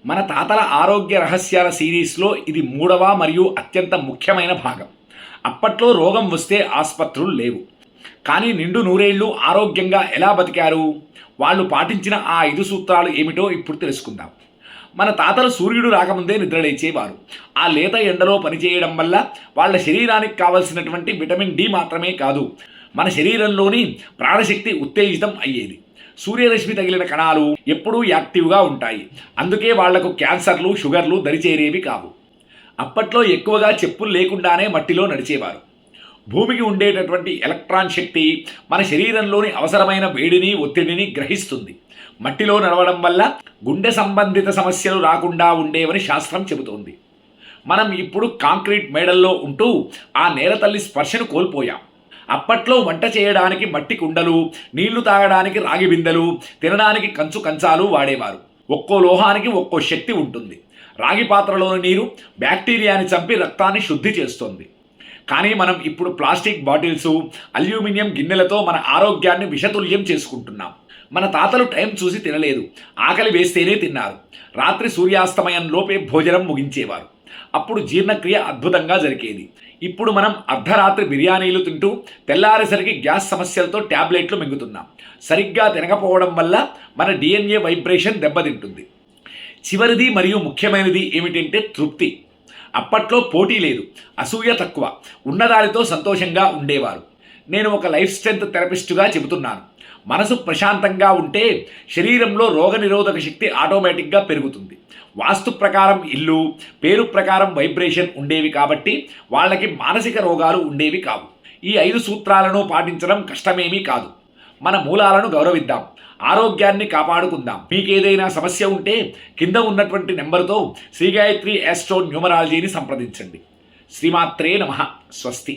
మన తాతల ఆరోగ్య రహస్యాల సిరీస్లో ఇది 3వ మరియు అత్యంత ముఖ్యమైన భాగం. అప్పట్లో రోగం వస్తే ఆసుపత్రులు లేవు, కానీ నిండు నూరేళ్లు ఆరోగ్యంగా ఎలా బతికారు? వాళ్ళు పాటించిన ఆ 5 సూత్రాలు ఏమిటో ఇప్పుడు తెలుసుకుందాం. మన తాతలు సూర్యుడు రాకముందే నిద్రలేచేవారు. ఆ లేత ఎండలో పనిచేయడం వల్ల వాళ్ళ శరీరానికి కావలసినటువంటి విటమిన్ డి మాత్రమే కాదు, మన శరీరంలోని ప్రాణశక్తి ఉత్తేజితం అయ్యేది. సూర్యరశ్మి తగిలిన కణాలు ఎప్పుడూ యాక్టివ్గా ఉంటాయి. అందుకే వాళ్లకు క్యాన్సర్లు, షుగర్లు దరిచేరేవి కావు. అప్పట్లో ఎక్కువగా చెప్పులు లేకుండానే మట్టిలో నడిచేవారు. భూమికి ఉండేటటువంటి ఎలక్ట్రాన్ శక్తి మన శరీరంలోని అవసరమైన వేడిని, ఒత్తిడిని గ్రహిస్తుంది. మట్టిలో నడవడం వల్ల గుండె సంబంధిత సమస్యలు రాకుండా ఉండేవని శాస్త్రం చెబుతోంది. మనం ఇప్పుడు కాంక్రీట్ మేడల్లో ఉంటూ ఆ నేలతల్లి స్పర్శను కోల్పోయాం. అప్పట్లో వంట చేయడానికి మట్టి కుండలు, నీళ్లు తాగడానికి రాగి బిందెలు, తినడానికి కంచు కంచాలు వాడేవారు. ఒక్కో లోహానికి ఒక్కో శక్తి ఉంటుంది. రాగి పాత్రలోని నీరు బ్యాక్టీరియాని చంపి రక్తాన్ని శుద్ధి చేస్తుంది. కానీ మనం ఇప్పుడు ప్లాస్టిక్ బాటిల్స్, అల్యూమినియం గిన్నెలతో మన ఆరోగ్యాన్ని విషతుల్యం చేసుకుంటున్నాం. మన తాతలు టైం చూసి తినలేదు, ఆకలి వేస్తేనే తిన్నారు. రాత్రి సూర్యాస్తమయం లోపే భోజనం ముగించేవారు. అప్పుడు జీర్ణక్రియ అద్భుతంగా జరిగేది. ఇప్పుడు మనం అర్ధరాత్రి బిర్యానీలు తింటూ తెల్లారేసరికి గ్యాస్ సమస్యలతో ట్యాబ్లెట్లు మింగుతున్నాం. సరిగ్గా తినకపోవడం వల్ల మన డిఎన్ఏ వైబ్రేషన్ దెబ్బతింటుంది. చివరిది మరియు ముఖ్యమైనది ఏమిటంటే తృప్తి. అప్పట్లో పోటీ లేదు, అసూయ తక్కువ, ఉన్నదానితో సంతోషంగా ఉండేవారు. నేను ఒక లైఫ్ స్ట్రెంత్ థెరపిస్టుగా చెబుతున్నాను. మనసు ప్రశాంతంగా ఉంటే శరీరంలో రోగనిరోధక శక్తి ఆటోమేటిక్గా పెరుగుతుంది. వాస్తు ప్రకారం ఇల్లు, పేరు ప్రకారం వైబ్రేషన్ ఉండేవి కాబట్టి వాళ్ళకి మానసిక రోగాలు ఉండేవి కావు. ఈ 5 సూత్రాలను పాటించడం కష్టమేమీ కాదు. మన మూలాలను గౌరవిద్దాం, ఆరోగ్యాన్ని కాపాడుకుందాం. మీకేదైనా సమస్య ఉంటే కింద ఉన్నటువంటి నెంబరుతో శ్రీ గాయత్రి ఆస్ట్రో న్యూమరాలజీని సంప్రదించండి. శ్రీమాత్రే నమః. స్వస్తి.